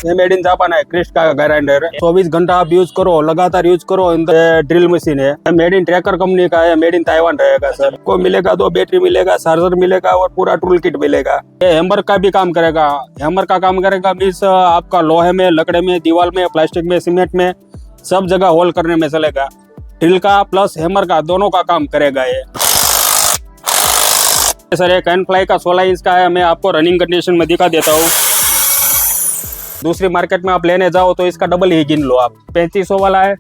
ये made in Japan है, Christ का ग्राइंडर है। 24 घंटा आप यूज करो, लगातार यूज करो। ड्रिल मशीन है, मेड इन ट्रैकर कंपनी का है, मेड इन ताइवान रहेगा सर। को मिलेगा 2 बैटरी मिलेगा, चार्जर मिलेगा और पूरा टूल किट मिलेगा। ये हैमर का भी काम करेगा। हैमर का काम करेगा मीन्स आपका लोहे में, लकड़े में, दीवार में, प्लास्टिक में, सीमेंट में, सब जगह होल करने में चलेगा। ड्रिल का प्लस हैमर का दोनों का काम करेगा ये। सर ये कैनफ्लाई का 16 इंच का है, मैं आपको रनिंग कंडीशन में दिखा देता हूँ। दूसरी मार्केट में आप लेने जाओ तो इसका डबल ही गिन लो आप। 3500 वाला है।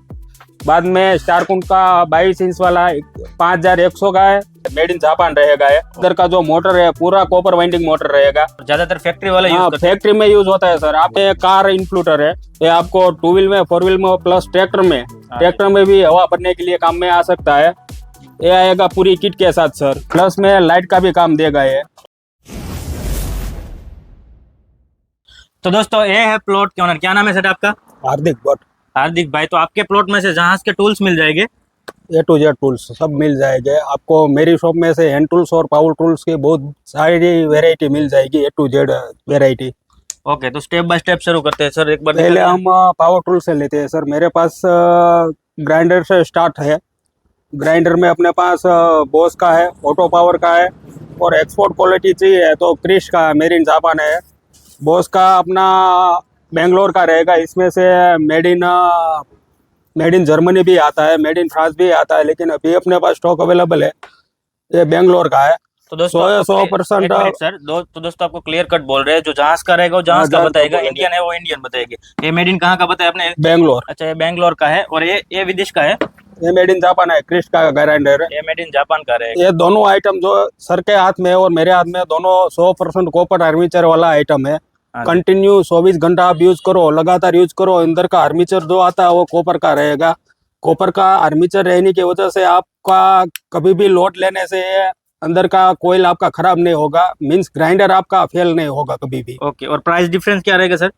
बाद में स्टारकुंड का 22 इंच वाला 5100 का है, मेड इन जापान रहेगा। है इधर का जो मोटर है पूरा कॉपर वाइंडिंग मोटर रहेगा। ज्यादातर फैक्ट्री वाला यूज करते हैं। फैक्ट्री में यूज होता है सर। आप ये कार इन्फ्लूटर है, ये आपको 2 व्हील में, 4 व्हील में प्लस ट्रैक्टर में भी हवा भरने के लिए काम में आ सकता है। ये आएगा पूरी किट के साथ सर। प्लस में लाइट का भी काम देगा ये। तो दोस्तों ये है प्लॉट के ओनर, क्या नाम है सर आपका? हार्दिक भट्ट। हार्दिक भाई, तो आपके प्लॉट में से जहाज के टूल्स मिल जाएंगे? A to Z टूल्स सब मिल जाएंगे आपको। मेरी शॉप में से हैंड टूल्स और पावर टूल्स की बहुत सारी वैरायटी मिल जाएगी, A to Z variety. Okay, तो स्टेप बाय स्टेप शुरू करते हैं सर। एक बार पहले हम पावर टूल से लेते हैं सर। मेरे पास ग्राइंडर से स्टार्ट है। ग्राइंडर में अपने पास बोस का है, ऑटो पावर का है, और एक्सपोर्ट क्वालिटी चाहिए तो क्रिश का मेड इन जापान है। बोस का अपना बेंगलोर का रहेगा। इसमें से मेड इन जर्मनी भी आता है, मेड इन फ्रांस भी आता है, लेकिन अभी अपने पास स्टॉक अवेलेबल है। ये बेंगलोर का है। तो दोस्तों 100% सर तो दोस्तों आपको क्लियर कट बोल रहे हैं। जो जहाज का रहेगा वो जहाज का बताएगा, इंडियन है वो इंडियन बताएगी। ये मेड इन कहाँ का बताया आपने? बेंगलोर। अच्छा, ये बेंगलोर का है। और ये विदेश का है? ये मेड इन जापान है, क्रिस्ट का ग्राइंडर है। ये मेड इन जापान का रहेगा। ये दोनों आइटम जो सर के हाथ में और मेरे हाथ में, दोनों 100% कॉपर आर्मीचर वाला आइटम है। कंटिन्यू 24 घंटा आप यूज करो, लगातार यूज करो। अंदर का आर्मीचर जो आता है वो कॉपर का रहेगा। कॉपर का आर्मीचर रहने की वजह से आपका कभी भी लोड लेने से अंदर का कोयल आपका खराब नहीं होगा, मींस ग्राइंडर आपका फेल नहीं होगा कभी भी। ओके, और प्राइस डिफरेंस क्या रहेगा सर?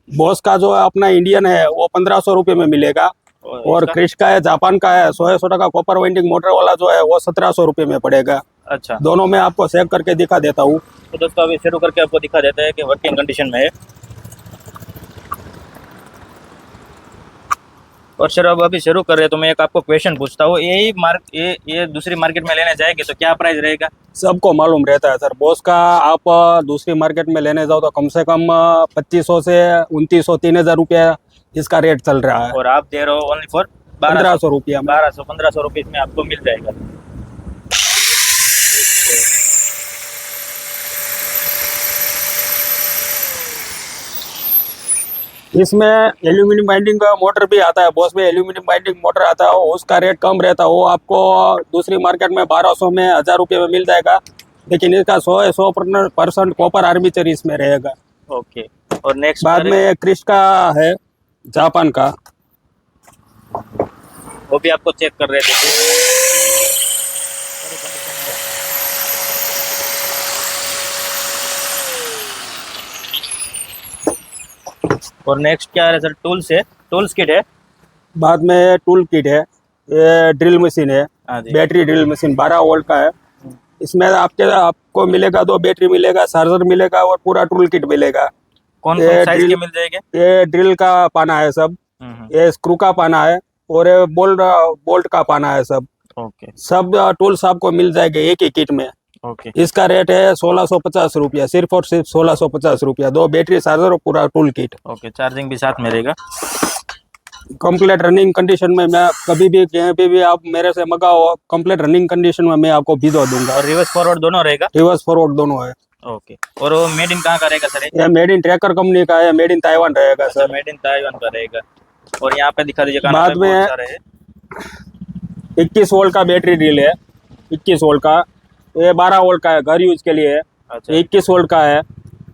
बॉस का जो अपना इंडियन है वो 1500 रुपये में मिलेगा, और क्रिश का है, जापान का है, 100 का कॉपर वाइंडिंग मोटर वाला जो है वो 1700 रुपये में पड़ेगा। अच्छा, दोनों में आपको चेक करके दिखा देता हूँ। तो दोस्तों अभी शुरू करके आपको दिखा देता है कि वर्किंग कंडीशन में है। और सर अब अभी शुरू कर रहे हैं तो मैं एक आपको क्वेश्चन पूछता हूँ। ये दूसरी मार्केट में लेने जाएंगे तो क्या प्राइस रहेगा? सबको मालूम रहता है सर। बॉस का आप दूसरी मार्केट में लेने जाओ तो कम से कम 2500 से 2900 3000 रुपया इसका रेट चल रहा है। और आप दे रहे हो ओनली फॉर 1500 रुपया। 1500 रुपीज में आपको मिल जाएगा। इसमें एल्यूमिनियम बाइंडिंग का मोटर भी आता है। बॉस में एल्यूमिनियम बाइंडिंग मोटर आता है, उसका रेट कम रहता है। वो आपको दूसरी मार्केट में 1200 में 1000 रुपये में मिल जाएगा, लेकिन इसका 100% कॉपर आर्मीचर इसमें रहेगा। ओके, और नेक्स्ट बाद में क्रिश का है, जापान का, वो भी आपको चेक कर रहे थे। और नेक्स्ट क्या है सर? टूल्स किट है। बाद में टूल किट है। ये ड्रिल मशीन है, बैटरी ड्रिल मशीन 12 वोल्ट का है। इसमें आपको मिलेगा 2 बैटरी मिलेगा, चार्जर मिलेगा और पूरा टूल किट मिलेगा। कौन सा साइज के मिल जाएंगे? ये ड्रिल का पाना है सब, ये स्क्रू का पाना है, और ये बोल्ट का पाना है सब। ओके, सब टूल्स आपको मिल जाएंगे एक ही किट में। ओके, इसका रेट है 1650 रुपया, सिर्फ और सिर्फ 1650 रुपया। 2 बैटरी, चार्जर और पूरा टूल किट। ओके, चार्जिंग भी साथ में रहेगा। कंप्लीट रनिंग कंडीशन में मैं कभी भी कहीं पे भी आप मेरे से मंगाओ, कंप्लीट रनिंग कंडीशन में मैं आपको भिजवा दूंगा। और रिवर्स फॉरवर्ड दोनों रहेगा? रिवर्स फॉरवर्ड दोनों है। ओके, और वो मेड इन कहाँ का रहेगा सर? ये मेड इन ट्रैकर कंपनी का है, मेड इन ताइवान रहेगा सर। मेड इन ताइवान का रहेगा। और यहाँ पे दिखा दीजिए। बाद में 21 वोल्ट का बैटरी ड्रिल है, 21 वोल्ट का। ये 12 वोल्ट का है, घर यूज के लिए है। अच्छा, 21 वोल्ट का है।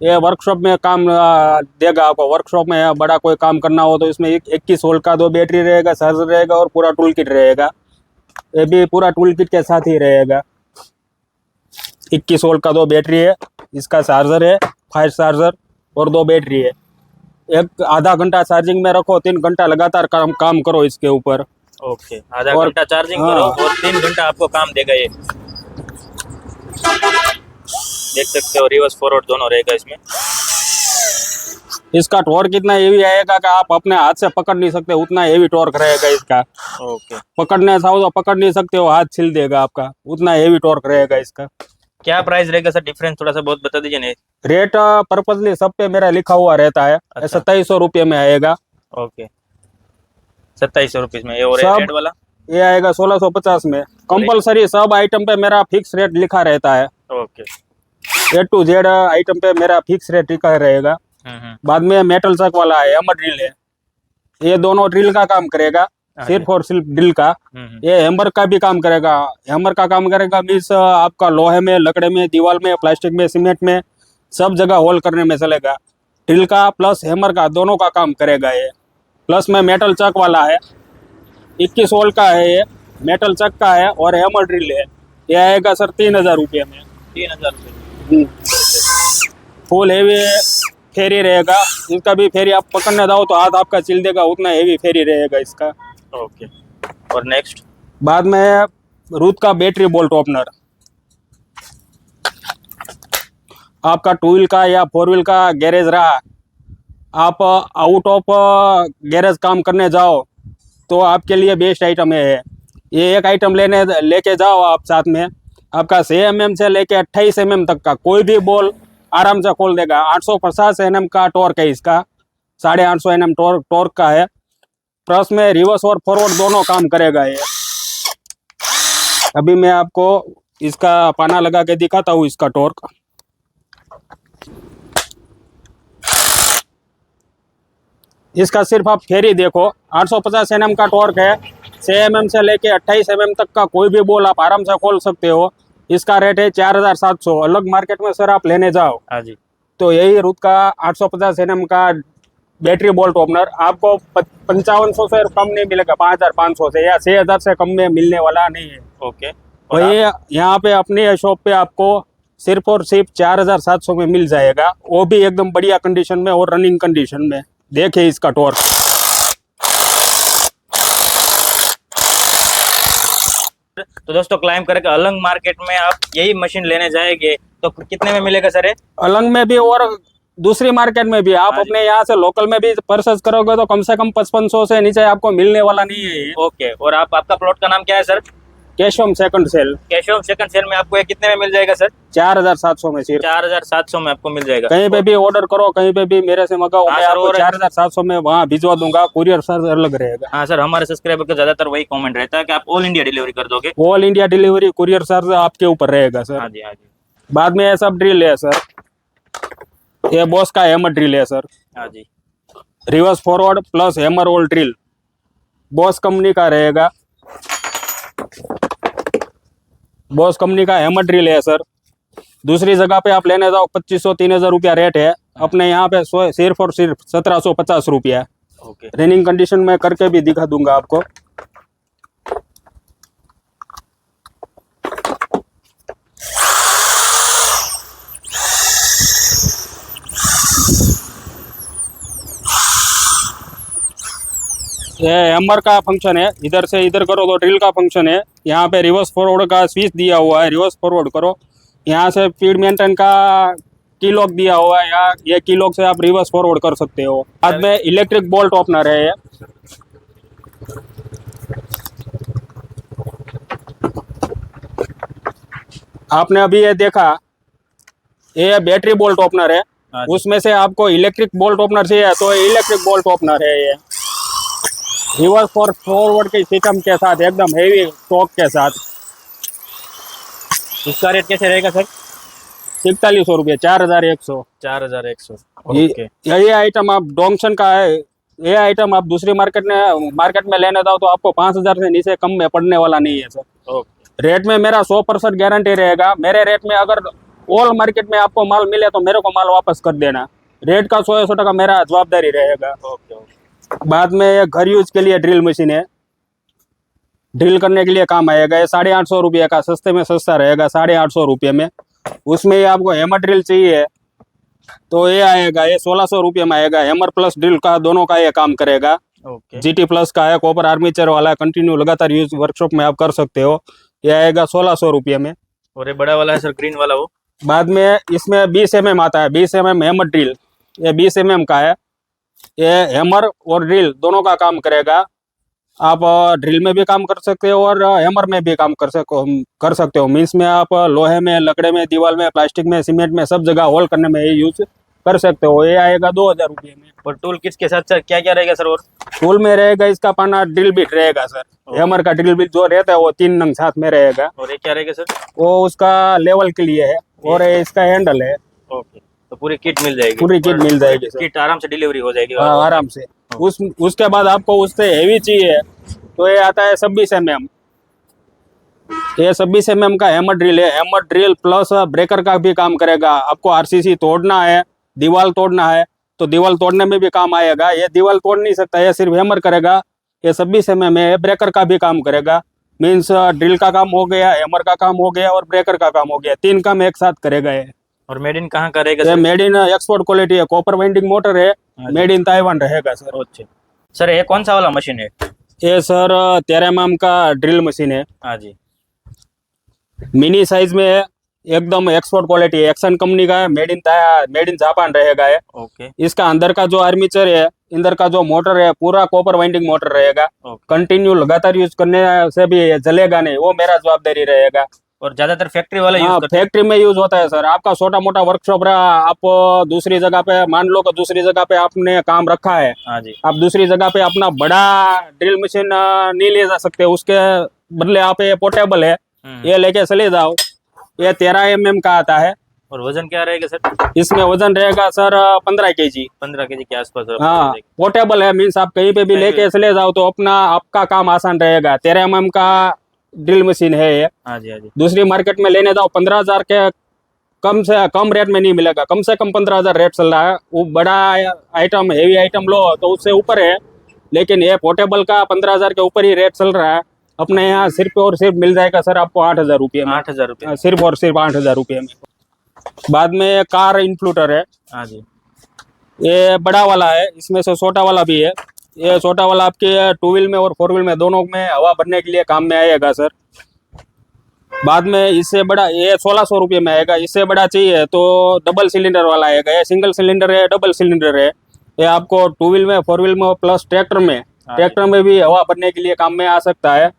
ये वर्कशॉप में काम देगा आपको। वर्कशॉप में बड़ा कोई काम करना हो तो इसमें 21 वोल्ट का 2 बैटरी रहेगा, चार्जर रहेगा और पूरा टूल किट रहेगा। ये भी पूरा टूल किट के साथ ही रहेगा। 21 वोल्ट का 2 बैटरी है, इसका चार्जर है, फास्ट चार्जर, और 2 बैटरी है। एक आधा घंटा चार्जिंग में रखो, 3 घंटा लगातार काम करो इसके ऊपर। ओके, आधा घंटा चार्जिंग करो और 3 घंटा आपको काम देगा। ये देख सकते हो, रिवर्स फॉरवर्ड दोनों रहेगा इसमें। इसका टॉर्क इतना हेवी आएगा कि आप अपने हाथ से पकड़ नहीं सकते, उतना हेवी टॉर्क रहेगा इसका। ओके। पकड़ने चाहो तो पकड़ नहीं सकते हो, हाथ छिल देगा आपका, उतना हेवी टॉर्क रहेगा इसका। क्या प्राइस रहेगा सर? डिफरेंस थोड़ा सा बहुत बता दीजिए। नहीं। रेट पर्पजली सब पे मेरा लिखा हुआ रहता है। अच्छा। 2700 रुपये में आएगा। ओके, 2700 रुपीज में। ये और सब रेड वाला? ये आएगा 1650 में। कंपलसरी सब आइटम पे मेरा फिक्स रेट लिखा रहता है। Okay. A to Z item पे मेरा फिक्स रेट लिखा रहेगा। बाद में मेटल चक वाला है, हैमर ड्रिल है, ये दोनों ड्रिल का काम करेगा, सिर्फ और सिर्फ ड्रिल का। ये हैमर का भी काम करेगा। हैमर का काम करेगा मीन्स आपका लोहे में, लकड़े में, दीवार में, प्लास्टिक में, सीमेंट में, सब जगह होल करने में चलेगा। ड्रिल का प्लस हैमर का दोनों का काम करेगा ये। प्लस में मेटल चक वाला है, 21 वोल्ट का है ये, मेटल चक का है और हैमर ड्रिल है। ये आएगा सर 3000 रुपये में। 3000 रुपये। फुल हेवी फेरी रहेगा। इसका भी फेरी आप पकड़ने जाओ तो हाथ आपका चिल देगा, उतना हेवी फेरी रहेगा इसका। ओके। और नेक्स्ट? बाद में रूट का बैटरी बोल्ट ओपनर। आपका 2 व्हील का या 4 व्हील का गैरेज रहा, आप आउट ऑफ गैरेज काम करने जाओ तो आपके लिए बेस्ट आइटम है ये। एक आइटम लेके जाओ आप साथ में, आपका 6 mm से लेके 28 mm तक का कोई भी बॉल आराम से खोल देगा। 850 Nm का टॉर्क है इसका, 850 Nm टॉर्क का है। प्लस में रिवर्स और फॉरवर्ड दोनों काम करेगा ये। अभी मैं आपको इसका पाना लगा के दिखाता हूँ इसका टॉर्क। इसका सिर्फ आप फेरी देखो, 850 Nm का टॉर्क है। 6 mm से लेके 28 mm तक का कोई भी बॉल आप आराम से खोल सकते हो। इसका रेट है 4700। अलग मार्केट में सर आप लेने जाओ हाँ जी, तो यही रूट का 850 Nm का बैटरी बोल्ट ओपनर आपको 5500 से कम नहीं मिलेगा, 5500 से या 6000 से कम में मिलने वाला नहीं है। ओके। और वही यहाँ पे अपनी शॉप पे आपको सिर्फ और सिर्फ 4700 में मिल जाएगा, वो भी एकदम बढ़िया कंडीशन में और रनिंग कंडीशन में। देखिए इसका टॉर्क। तो दोस्तों, क्लाइम करके अलग मार्केट में आप यही मशीन लेने जाएंगे तो कितने में मिलेगा सर? अलग में भी और दूसरी मार्केट में भी आप अपने यहाँ से लोकल में भी परचेस करोगे तो कम से कम 5500 से नीचे आपको मिलने वाला नहीं है ये। ओके। और आपका प्लॉट का नाम क्या है sir? Keshavam second sale. Keshav second sale में आपको ये कितने में मिल जाएगा सर? 4700 में सिर्फ। 4700 में आपको मिल जाएगा। कहीं पे भी ऑर्डर करो, कहीं पे भी मेरे से मंगाओ, मैं आपको 4700 में वहाँ भिजवा दूंगा। कुरियर चार्ज अलग रहेगा। हाँ सर, हमारे सब्सक्राइबर का ज्यादातर वही कमेंट रहता है कि आप ऑल इंडिया डिलीवरी कर दोगे। All India delivery, courier charge आपके ऊपर रहेगा सर। हाँ जी, हाँ जी। बाद में ये सब ड्रिल है सर, ये बॉस का हैमर ड्रिल है सर। हाँ जी। Reverse forward plus hammer hole drill Bosch company का रहेगा। बॉस कंपनी का हैमर ड्रिल है सर। दूसरी जगह पे आप लेने जाओ 2500-3000 रुपया रेट है, अपने यहाँ पे सिर्फ और सिर्फ 1750 रुपया। ओके। रनिंग कंडीशन में करके भी दिखा दूंगा आपको। ये हैमर का फंक्शन है, इधर से इधर करो तो ड्रिल का फंक्शन है। यहाँ पे रिवर्स फॉरवर्ड का स्विच दिया हुआ है, रिवर्स फॉरवर्ड करो। यहाँ से स्पीड मेंटेन का की लॉक दिया हुआ है, या ये की लॉक से आप रिवर्स फॉरवर्ड कर सकते हो। बाद में इलेक्ट्रिक बोल्ट ओपनर है ये। आपने अभी ये देखा, ये बैटरी बोल्ट ओपनर है, उसमें से आपको इलेक्ट्रिक बोल्ट ओपनर चाहिए तो इलेक्ट्रिक बोल्ट ओपनर है ये। रिवर्स और फॉरवर्ड के सिस्टम के साथ, एकदम हेवी टॉर्क के साथ। इसका रेट कैसे रहेगा सर? 4100 रुपये, 4100। 4100। ये- ओके। यही आइटम आप डोंगसन का है। ये आइटम आप दूसरी मार्केट में लेने जाओ तो आपको 5000 से नीचे कम में पड़ने वाला नहीं है सर। ओके। रेट में मेरा 100% गारंटी रहेगा। मेरे रेट में अगर ऑल मार्केट में आपको माल मिले तो मेरे को माल वापस कर देना। रेट का 100% मेरा जवाबदारी रहेगा। ओके। बाद में ये घर यूज के लिए ड्रिल मशीन है, ड्रिल करने के लिए काम आएगा। ये 850 रुपये का, सस्ते में सस्ता रहेगा 850 रुपये में। उसमें आपको हैमर ड्रिल चाहिए तो ये आएगा, ये 1600 रुपये में आएगा। हैमर प्लस ड्रिल का दोनों का ये काम करेगा। ओके। GT प्लस का है, कॉपर आर्मीचर वाला है, कंटिन्यू लगातार यूज वर्कशॉप में आप कर सकते हो। ये आएगा 1600 रुपये में। और ये बड़ा वाला है सर, ग्रीन वाला वो? बाद में इसमें 20 mm आता है, 20 mm हैमर ड्रिल, ये 20 mm का है। ये हैमर और ड्रिल दोनों का काम करेगा। आप ड्रिल में भी काम कर सकते हो और हैमर में भी काम कर सकते हो। मीन्स में आप लोहे में, लकड़े में, दीवार में, प्लास्टिक में, सीमेंट में सब जगह होल करने में ये यूज कर सकते हो। ये आएगा 2000 रुपये में। और टूल किट्स के साथ सर क्या क्या रहेगा सर? और टूल में रहेगा इसका पाना ड्रिल बिट रहेगा सर। हैमर का ड्रिल बिट जो रहता है वो 3 नंग साथ में रहेगा। और ये क्या रहेगा सर? वो उसका लेवल के लिए है और ये इसका हैंडल है। ओके, तो पूरी किट मिल जाएगी? पूरी किट मिल जाएगी सर। किट आराम से डिलीवरी हो जाएगी? हाँ, आराम से। उसके बाद आपको उससे हेवी चाहिए तो ये आता है 26 mm। ये 26 mm का हैमर ड्रिल है। हैमर ड्रिल प्लस ब्रेकर का भी काम करेगा। आपको आरसीसी तोड़ना है, दीवार तोड़ना है तो दीवार तोड़ने में भी काम आएगा। ये दीवार तोड़ नहीं सकता, ये सिर्फ हैमर करेगा। ये 26 mm है, ब्रेकर का भी काम करेगा। मीन्स ड्रिल का काम हो गया, हैमर का काम हो गया और ब्रेकर का काम हो गया। 3 काम एक साथ करेगा ये। और मेड इन कहाँ का रहेगा ये sir? Made in export quality है। कॉपर वाइंडिंग मोटर है, मेड इन ताइवान रहेगा सर। अच्छा सर, ये कौन सा वाला मशीन है? ये सर 13 mm का ड्रिल मशीन है। हाँ जी। मिनी साइज में है, एकदम एक्सपोर्ट क्वालिटी है। एक्शन कंपनी का है, मेड इन जापान रहेगा है। ओके इसका अंदर का जो आर्मीचर है, अंदर का जो मोटर है, पूरा कॉपर वाइंडिंग मोटर रहेगा। कंटिन्यू लगातार यूज करने से भी ये जलेगा नहीं, वो मेरा जवाबदारी रहेगा। और ज्यादातर फैक्ट्री वाला हाँ, यूज करते फैक्ट्री में यूज होता है सर। आपका छोटा मोटा वर्कशॉप रहा, आप दूसरी जगह पे मान लो कि दूसरी जगह पे आपने काम रखा है, हैं? हाँ जी। आप दूसरी जगह पे अपना बड़ा ड्रिल मशीन नहीं ले जा सकते, उसके बदले आप ये पोर्टेबल है, ये लेके चले जाओ। ये 13 mm का आता है। और वजन क्या रहेगा सर? इसमें वजन रहेगा सर 15 kg। 15 केजी के आसपास? हाँ, पोर्टेबल है। मीन्स आप कहीं पे भी लेके चले जाओ तो आपका काम आसान रहेगा। 13 mm का ड्रिल मशीन है ये। हाँ जी, हाँ जी। दूसरी मार्केट में लेने जाओ 15,000 के कम से कम रेट में नहीं मिलेगा। कम से कम 15,000 रेट चल रहा है। वो बड़ा आइटम, हेवी आइटम लो तो उससे ऊपर है, लेकिन ये पोर्टेबल का 15,000 के ऊपर ही रेट चल रहा है। अपने यहाँ सिर्फ और सिर्फ मिल जाएगा सर आपको 8,000 रुपये में। 8,000 रुपये? सिर्फ और सिर्फ 8,000 रुपये में। बाद में कार इन्फ्लूटर है। हाँ जी। ये बड़ा वाला है, इसमें से छोटा वाला भी है। ये छोटा वाला आपके 2 व्हील में और 4 व्हील में दोनों में हवा भरने के लिए काम में आएगा सर। बाद में इससे बड़ा ये 1600 रुपये में आएगा। इससे बड़ा चाहिए तो डबल सिलेंडर वाला आएगा। ये सिंगल सिलेंडर है, डबल सिलेंडर है। ये आपको 2 व्हील में, 4 व्हील में प्लस ट्रैक्टर में भी हवा भरने के लिए काम में आ सकता है।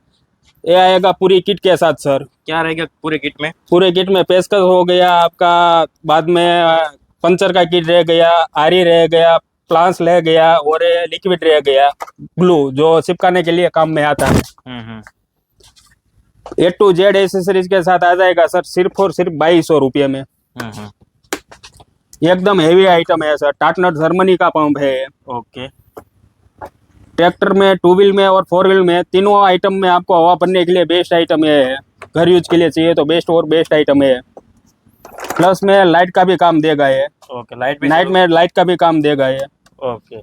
ये आएगा पूरी किट के साथ सर। क्या रहेगा पूरे किट में? पूरे किट में पेचकस हो गया आपका, बाद में पंचर का किट रह गया, आरी रह गया, प्लांस रह गया और लिक्विड रह गया, ग्लू जो चिपकाने के लिए काम में आता है। A to Z एसेसरीज के साथ आ जाएगा सर, सिर्फ और सिर्फ 2200 रुपये में। एकदम हेवी आइटम है सर। टाटनर जर्मनी का पंप है। ओके। ट्रैक्टर में, 2 व्हील में और 4 व्हील में तीनों आइटम में आपको हवा भरने के लिए बेस्ट आइटम है। घर यूज के लिए चाहिए तो बेस्ट और बेस्ट आइटम है। प्लस में लाइट का भी काम देगा ये। ओके, लाइट भी? नाइट में लाइट का भी काम देगा ये। ओके।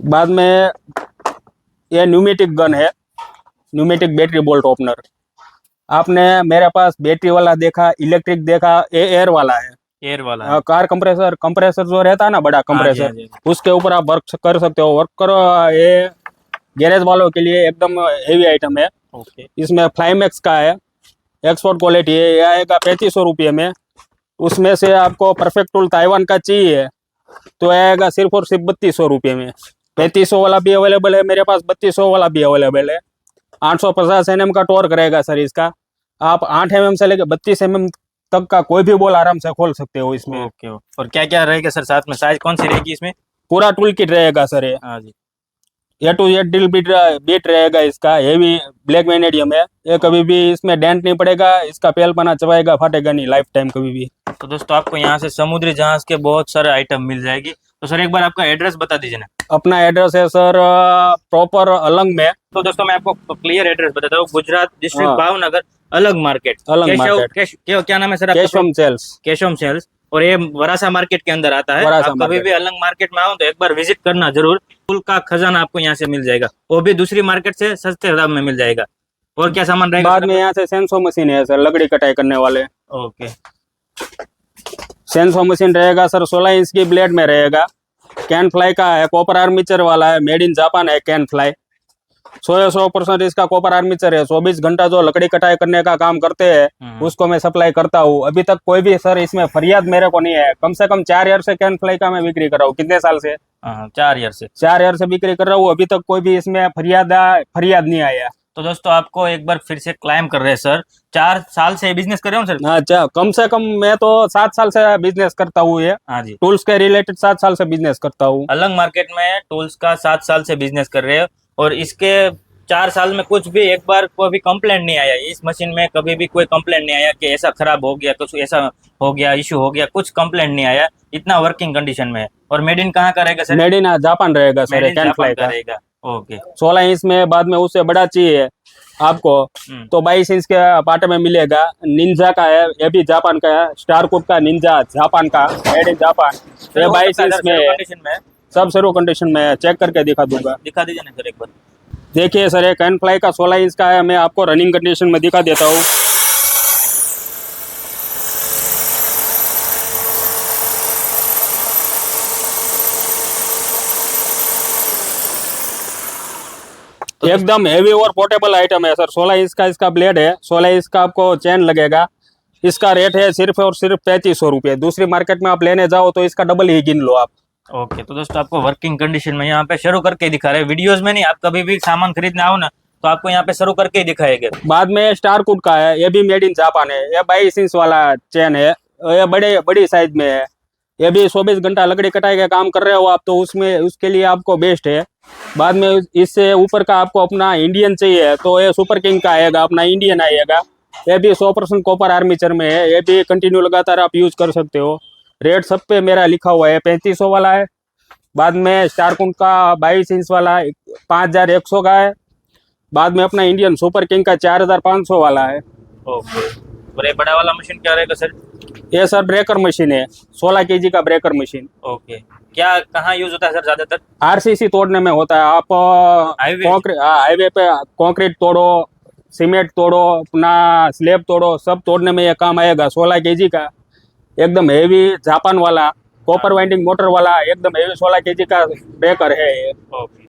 बाद में ये न्यूमेटिक गन है, न्यूमेटिक बैटरी बोल्ट ओपनर। आपने मेरे पास बैटरी वाला देखा, इलेक्ट्रिक देखा, ये एयर वाला है। एयर वाला? कार कंप्रेसर जो रहता है ना, बड़ा कंप्रेसर, हाँ जी। उसके ऊपर आप वर्क कर सकते हो। वर्क करो, ये गैरेज वालों के लिए एकदम हेवी आइटम है। ओके। इसमें फ्लाईमैक्स का है, एक्सपोर्ट क्वालिटी है। ये आएगा 3500 रुपये में। उसमें से आपको परफेक्ट टूल ताइवान का चाहिए तो आएगा सिर्फ और सिर्फ 3200 रुपये में। 3500 वाला भी अवेलेबल है मेरे पास, 3200 वाला भी अवेलेबल है। 850 Nm का टॉर्क रहेगा सर इसका। आप 8 mm से लेकर 32 mm तक का कोई भी बॉल आराम से खोल सकते हो इसमें। ओके। और क्या क्या रहेगा सर साथ में? साइज कौन सी रहेगी इसमें? पूरा टूल किट रहेगा सर ये। हाँ जी। A to Z drill beat रहेगा इसका। हेवी ब्लैक वेनेडियम है। ये कभी भी इसमें डेंट नहीं पड़ेगा, इसका पेलपना चबाएगा, फाटेगा नहीं लाइफ टाइम कभी भी। तो दोस्तों आपको यहाँ से समुद्री जहाज के बहुत सारे आइटम मिल जाएगी। तो सर एक बार आपका एड्रेस बता दीजिए ना। अपना एड्रेस है सर प्रॉपर अलंग में। तो दोस्तों मैं आपको क्लियर एड्रेस बताता हूँ। गुजरात डिस्ट्रिक्ट हाँ। भावनगर, अलग मार्केट। अलग मार्केट। क्या नाम है सर आपका? केशवम सेल्स। केशवम सेल्स। और ये वरासा मार्केट के अंदर आता है। वरासा आप कभी मार्केट। भी अलग मार्केट में आओ तो एक बार विजिट करना जरूर। फूल का खजाना आपको यहाँ से मिल जाएगा, वो भी दूसरी मार्केट से सस्ते दाम में मिल जाएगा। और क्या सामान रहेगा? बाद में यहाँ से सेंसो मशीन है सर, लकड़ी कटाई करने वाले। ओके। सेंसो मशीन रहेगा सर, 16 इंच की ब्लेड में रहेगा। कैन फ्लाई का है, कॉपर आर्मीचर वाला है, मेड इन जापान है कैन फ्लाई। 100% इसका कॉपर आर्मीचर है। 24 घंटा जो लकड़ी कटाई करने का काम करते हैं उसको मैं सप्लाई करता हूँ। अभी तक कोई भी सर इसमें फरियाद मेरे को नहीं है। कम से कम 4 ईयर से कैन फ्लाई का मैं बिक्री कर रहा हूँ। कितने साल से? हाँ, 4 ईयर से। 4 ईयर से बिक्री कर रहा हूँ, अभी तक कोई भी इसमें फरियाद नहीं आया। तो दोस्तों आपको एक बार फिर से क्लाइम कर रहे हैं सर, 4 साल से बिजनेस कर रहे हो सर? अच्छा, कम से कम मैं तो 7 साल से बिजनेस करता हूँ, ये हाँ जी। टूल्स के रिलेटेड 7 साल से बिजनेस करता हूँ। अलग मार्केट में टूल्स का 7 साल से बिजनेस कर रहे हो, और इसके 4 साल में कुछ भी एक बार कोई भी कंप्लेंट नहीं आया, इस मशीन में कभी भी कोई कंप्लेंट नहीं आया कि ऐसा खराब हो गया, कुछ ऐसा हो गया, इशू हो गया, कुछ कंप्लेंट नहीं आया, इतना वर्किंग कंडीशन में है। और मेड इन कहाँ का रहेगा सर? मेड इन जापान रहेगा sir, made in can Japan fly का का। रहेगा। ओके। 16 इंच में, बाद में उससे बड़ा चाहिए आपको तो 22 इंच के पाटे में मिलेगा। निंजा का है, ये भी जापान का है। स्टार कुड का निंजा जापान का, मेड इन जापान। ये 22 इंच में है, कंडीशन में है। सब सर्व कंडीशन में है, चेक करके दिखा दूंगा। दिखा दीजिए ना सर एक बार। देखिए सर, ये कैन फ्लाई का 16 इंच का है, मैं आपको रनिंग कंडीशन में दिखा देता हूँ। एकदम हेवी और पोर्टेबल आइटम है सर। 16 इंच का इसका ब्लेड है, 16 इंच का आपको चैन लगेगा। इसका रेट है सिर्फ और सिर्फ 3500 रुपये। दूसरी मार्केट में आप लेने जाओ तो इसका डबल ही गिन लो आप। ओके, तो दोस्तों आपको वर्किंग कंडीशन में यहाँ पे शुरू करके दिखा रहे हैं, वीडियोस में नहीं। आप कभी भी सामान खरीदने आओ ना तो आपको यहाँ पे शुरू करके ही दिखाएंगे। बाद में स्टार कुड का है, ये भी मेड इन जापान है। ये 22 इंच वाला चैन है, ये बड़ी साइज में है। ये भी 24 घंटा लकड़ी कटाई का काम कर रहे हो आप तो उसमें उसके लिए आपको बेस्ट है। बाद में इससे ऊपर का आपको अपना इंडियन चाहिए तो ये सुपर किंग का आएगा, अपना इंडियन आएगा। ये भी 100% कॉपर आर्मीचर में है, ये भी कंटिन्यू लगातार आप यूज कर सकते हो। रेट सब पे मेरा लिखा हुआ है, 3500 वाला है। बाद में स्टार कुड का 22 इंच वाला 5100 का है। बाद में अपना इंडियन सुपर किंग का 4500 वाला है। ओके, और ये बड़ा वाला मशीन क्या रहेगा सर? ये सर ब्रेकर मशीन है, 16 kg का ब्रेकर मशीन। ओके, क्या कहाँ यूज होता है सर ज्यादातर? आरसीसी तोड़ने में होता है। आप हाईवे पे कंक्रीट तोड़ो, सीमेंट तोड़ो, अपना स्लैब तोड़ो, सब तोड़ने में ये काम आएगा। 16 kg का एकदम हेवी जापान वाला कॉपर वाइंडिंग मोटर वाला एकदम हेवी 16 kg का ब्रेकर है ये। ओके।